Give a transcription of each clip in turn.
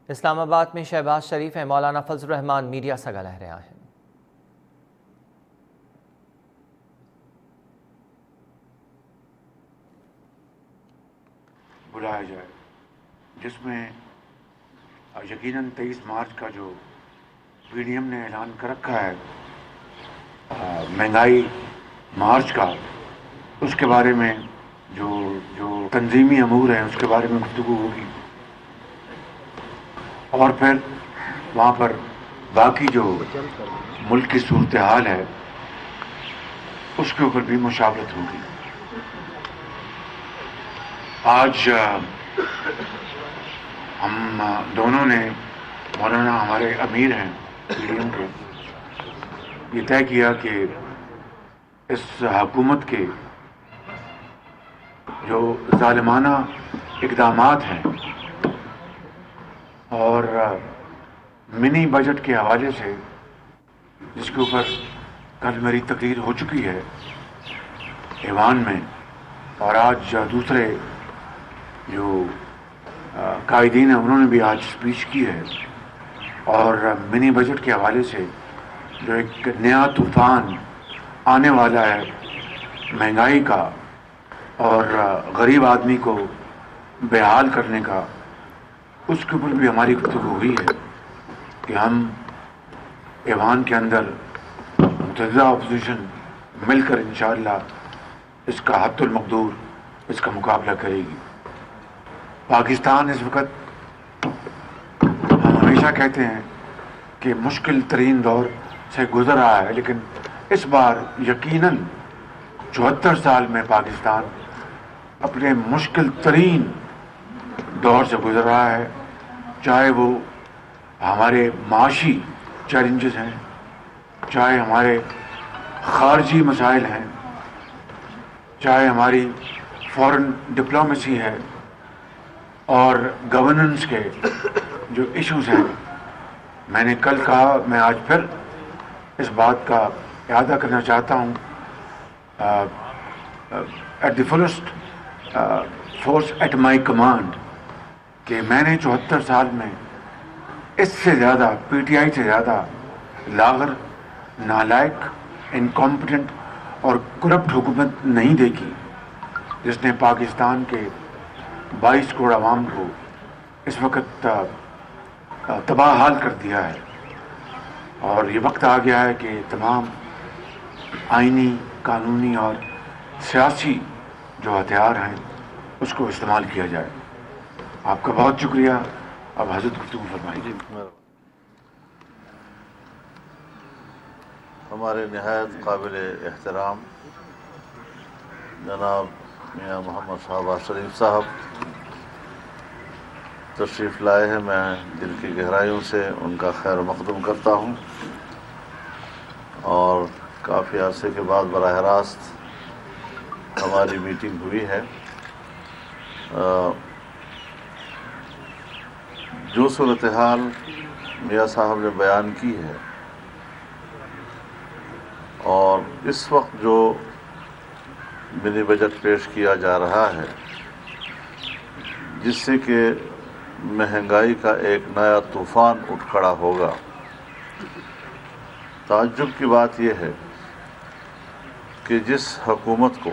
اسلام آباد میں شہباز شریف ہیں، مولانا فضل الرحمان میڈیا سگا لہ رہے ہیں۔ بلایا جائے جس میں یقیناً 23 مارچ کا جو پی ڈی ایم نے اعلان کر رکھا ہے مہنگائی مارچ کا، اس کے بارے میں جو تنظیمی امور ہیں اس کے بارے میں گفتگو ہوگی، اور پھر وہاں پر باقی جو ملک کی صورتحال ہے اس کے اوپر بھی مشاورت ہوگی۔ آج ہم دونوں نے، مولانا ہمارے امیر ہیں پی ڈی ایم کے، یہ طے کیا کہ اس حکومت کے جو ظالمانہ اقدامات ہیں اور منی بجٹ کے حوالے سے، جس کے اوپر کل میری تقریر ہو چکی ہے ایوان میں، اور آج دوسرے جو قائدین ہیں انہوں نے بھی آج اسپیچ کی ہے، اور منی بجٹ کے حوالے سے جو ایک نیا طوفان آنے والا ہے مہنگائی کا اور غریب آدمی کو بحال کرنے کا، اس کے اوپر بھی ہماری گفتگو ہوئی ہے کہ ہم ایوان کے اندر متحدہ اپوزیشن مل کر انشاءاللہ اس کا حد المقدور اس کا مقابلہ کرے گی۔ پاکستان اس وقت، ہم ہمیشہ کہتے ہیں کہ مشکل ترین دور سے گزر رہا ہے، لیکن اس بار یقیناً 74 سال میں پاکستان اپنے مشکل ترین دور سے گزر رہا ہے، چاہے وہ ہمارے معاشی چیلنجز ہیں، چاہے ہمارے خارجی مسائل ہیں، چاہے ہماری فورن ڈپلومیسی ہے، اور گورننس کے جو ایشوز ہیں۔ میں نے کل کہا، میں آج پھر اس بات کا اعادہ کرنا چاہتا ہوں، at the fullest force at my command, کہ میں نے 74 سال میں اس سے زیادہ پی ٹی آئی سے زیادہ لاغر، نالائق، انکمپٹنٹ اور کرپٹ حکومت نہیں دیکھی، جس نے پاکستان کے 22 کروڑ عوام کو اس وقت تباہ حال کر دیا ہے۔ اور یہ وقت آ گیا ہے کہ تمام آئینی، قانونی اور سیاسی جو ہتھیار ہیں اس کو استعمال کیا جائے۔ آپ کا بہت شکریہ۔ اب حضرت گفتگو فرمائیے۔ ہمارے نہایت قابل احترام جناب میاں محمد شہباز شریف صاحب تشریف لائے ہیں، میں دل کی گہرائیوں سے ان کا خیر مقدم کرتا ہوں، اور کافی عرصے کے بعد براہ راست ہماری میٹنگ ہوئی ہے۔ جو صورتحال میاں صاحب نے بیان کی ہے، اور اس وقت جو منی بجٹ پیش کیا جا رہا ہے، جس سے کہ مہنگائی کا ایک نیا طوفان اٹھ کھڑا ہوگا، تعجب کی بات یہ ہے کہ جس حکومت کو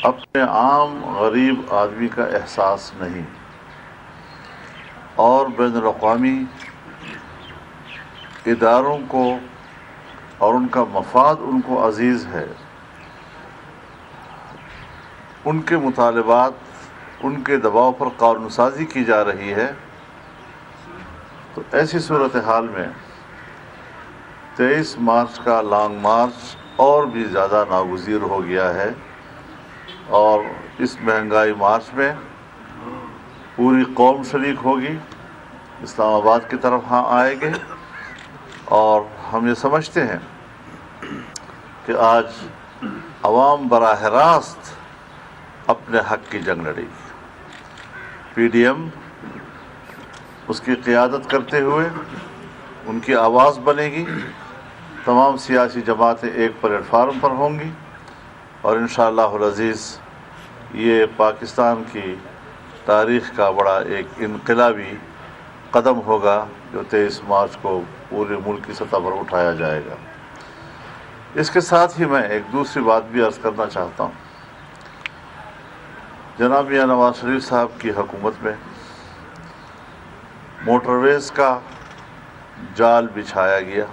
اپنے عام غریب آدمی کا احساس نہیں اور بین الاقوامی اداروں کو اور ان کا مفاد ان کو عزیز ہے، ان کے مطالبات، ان کے دباؤ پر قانون سازی کی جا رہی ہے، تو ایسی صورتحال میں 23 مارچ کا لانگ مارچ اور بھی زیادہ ناگزیر ہو گیا ہے، اور اس مہنگائی مارچ میں پوری قوم شریک ہوگی، اسلام آباد کی طرف ہاں آئے گے، اور ہم یہ سمجھتے ہیں کہ آج عوام براہ راست اپنے حق کی جنگ لڑے گی۔ پی ڈی ایم اس کی قیادت کرتے ہوئے ان کی آواز بنے گی، تمام سیاسی جماعتیں ایک پلیٹ فارم پر ہوں گی، اور انشاءاللہ العزیز یہ پاکستان کی تاریخ کا بڑا ایک انقلابی قدم ہوگا جو 23 مارچ کو پورے ملک کی سطح پر اٹھایا جائے گا۔ اس کے ساتھ ہی میں ایک دوسری بات بھی عرض کرنا چاہتا ہوں۔ جناب میاں نواز شریف صاحب کی حکومت میں موٹر ویز کا جال بچھایا گیا،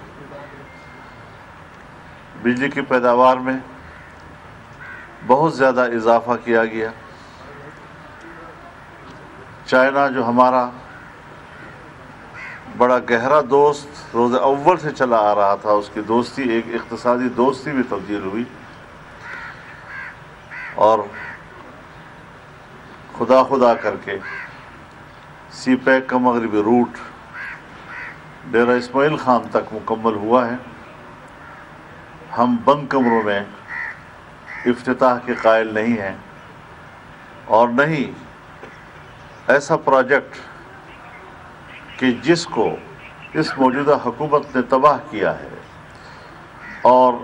بجلی کی پیداوار میں بہت زیادہ اضافہ کیا گیا۔ چائنا جو ہمارا بڑا گہرا دوست روز اول سے چلا آ رہا تھا، اس کی دوستی ایک اقتصادی دوستی بھی تبدیل ہوئی، اور خدا کر کے سی پیک کا مغربی روٹ ڈیرہ اسماعیل خان تک مکمل ہوا ہے۔ ہم بند کمروں میں افتتاح کے قائل نہیں ہیں، اور نہیں ایسا پروجیکٹ کہ جس کو اس موجودہ حکومت نے تباہ کیا ہے، اور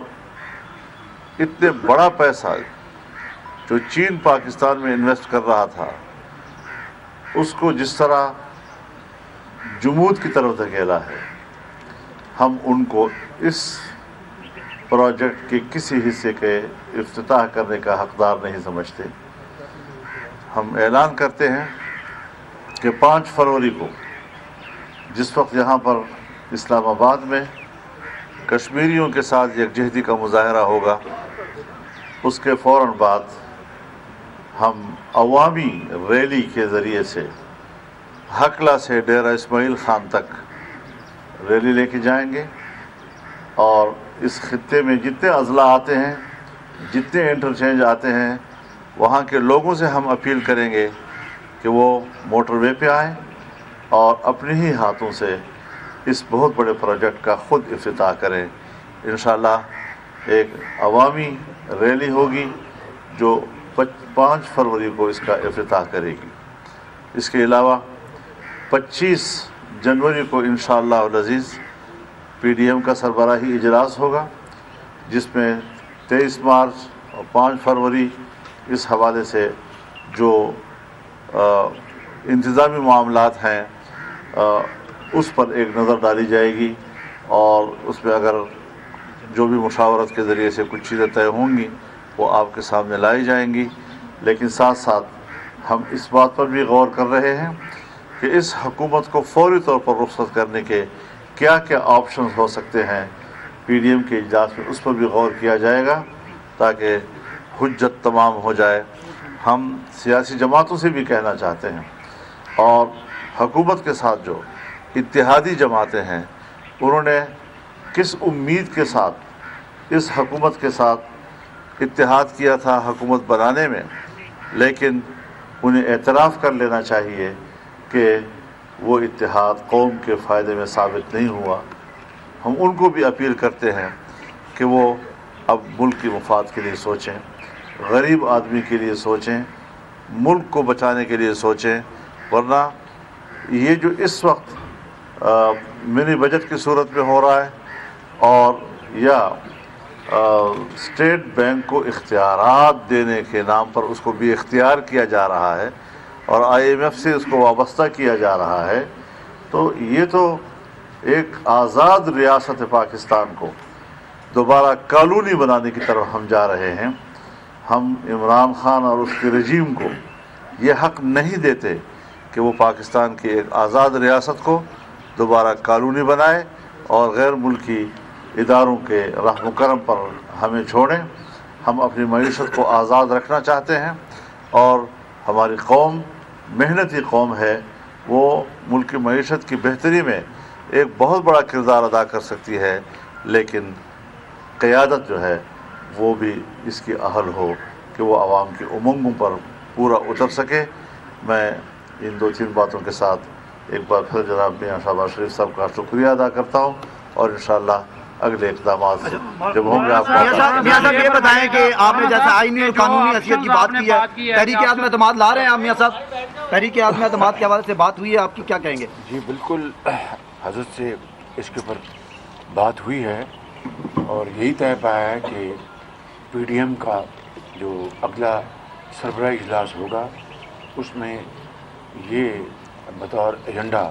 اتنے بڑا پیسہ جو چین پاکستان میں انویسٹ کر رہا تھا اس کو جس طرح جمود کی طرف دھکیلا ہے، ہم ان کو اس پروجیکٹ کے کسی حصے کے افتتاح کرنے کا حقدار نہیں سمجھتے۔ ہم اعلان کرتے ہیں کہ 5 فروری کو جس وقت یہاں پر اسلام آباد میں کشمیریوں کے ساتھ یکجہتی کا مظاہرہ ہوگا، اس کے فوراً بعد ہم عوامی ریلی کے ذریعے سے ہکلا سے ڈیرہ اسماعیل خان تک ریلی لے کے جائیں گے، اور اس خطے میں جتنے اضلاع آتے ہیں، جتنے انٹرچینج آتے ہیں، وہاں کے لوگوں سے ہم اپیل کریں گے کہ وہ موٹر وے پہ آئیں اور اپنے ہی ہاتھوں سے اس بہت بڑے پروجیکٹ کا خود افتتاح کریں۔ انشاءاللہ ایک عوامی ریلی ہوگی جو 5 فروری کو اس کا افتتاح کرے گی۔ اس کے علاوہ 25 جنوری کو انشاءاللہ العزیز پی ڈی ایم کا سربراہی اجلاس ہوگا، جس میں 23 مارچ اور 5 فروری اس حوالے سے جو انتظامی معاملات ہیں اس پر ایک نظر ڈالی جائے گی، اور اس میں اگر جو بھی مشاورت کے ذریعے سے کچھ چیزیں طے ہوں گی وہ آپ کے سامنے لائی جائیں گی۔ لیکن ساتھ ساتھ ہم اس بات پر بھی غور کر رہے ہیں کہ اس حکومت کو فوری طور پر رخصت کرنے کے کیا کیا آپشنز ہو سکتے ہیں۔ پی ڈی ایم کے اجلاس میں اس پر بھی غور کیا جائے گا تاکہ حجت تمام ہو جائے۔ ہم سیاسی جماعتوں سے بھی کہنا چاہتے ہیں، اور حکومت کے ساتھ جو اتحادی جماعتیں ہیں انہوں نے کس امید کے ساتھ اس حکومت کے ساتھ اتحاد کیا تھا حکومت بنانے میں، لیکن انہیں اعتراف کر لینا چاہیے کہ وہ اتحاد قوم کے فائدے میں ثابت نہیں ہوا۔ ہم ان کو بھی اپیل کرتے ہیں کہ وہ اب ملک کی مفاد کے لیے سوچیں، غریب آدمی کے لیے سوچیں، ملک کو بچانے کے لیے سوچیں، ورنہ یہ جو اس وقت منی بجٹ کی صورت میں ہو رہا ہے، اور یا اسٹیٹ بینک کو اختیارات دینے کے نام پر اس کو بھی اختیار کیا جا رہا ہے، اور آئی ایم ایف سے اس کو وابستہ کیا جا رہا ہے، تو یہ تو ایک آزاد ریاست پاکستان کو دوبارہ کالونی بنانے کی طرف ہم جا رہے ہیں۔ ہم عمران خان اور اس کے رجیم کو یہ حق نہیں دیتے کہ وہ پاکستان کی ایک آزاد ریاست کو دوبارہ کالونی بنائے اور غیر ملکی اداروں کے رحم و کرم پر ہمیں چھوڑیں۔ ہم اپنی معیشت کو آزاد رکھنا چاہتے ہیں، اور ہماری قوم محنتی قوم ہے، وہ ملک کی معیشت کی بہتری میں ایک بہت بڑا کردار ادا کر سکتی ہے، لیکن قیادت جو ہے وہ بھی اس کی اہل ہو کہ وہ عوام کی امنگوں پر پورا اتر سکے۔ میں ان 2-3 باتوں کے ساتھ ایک بار پھر جناب میاں شہباز شریف صاحب کا شکریہ ادا کرتا ہوں، اور انشاءاللہ اگلے اقدامات جب ہوں گے آپ کو میاں صاحب یہ بتائیں کہ آپ نے جیسے آئینی اور قانونی حیثیت کی بات کی ہے، تحریک عدم اعتماد لا رہے ہیں آپ میاں صاحب، تحریک عدم اعتماد کے حوالے سے بات ہوئی ہے آپ کی، کیا کہیں گے؟ جی بالکل، حضرت سے اس کے اوپر بات ہوئی ہے، اور یہی طے پایا ہے کہ پی ڈی ایم کا جو اگلا سربراہی اجلاس ہوگا اس میں یہ بطور ایجنڈا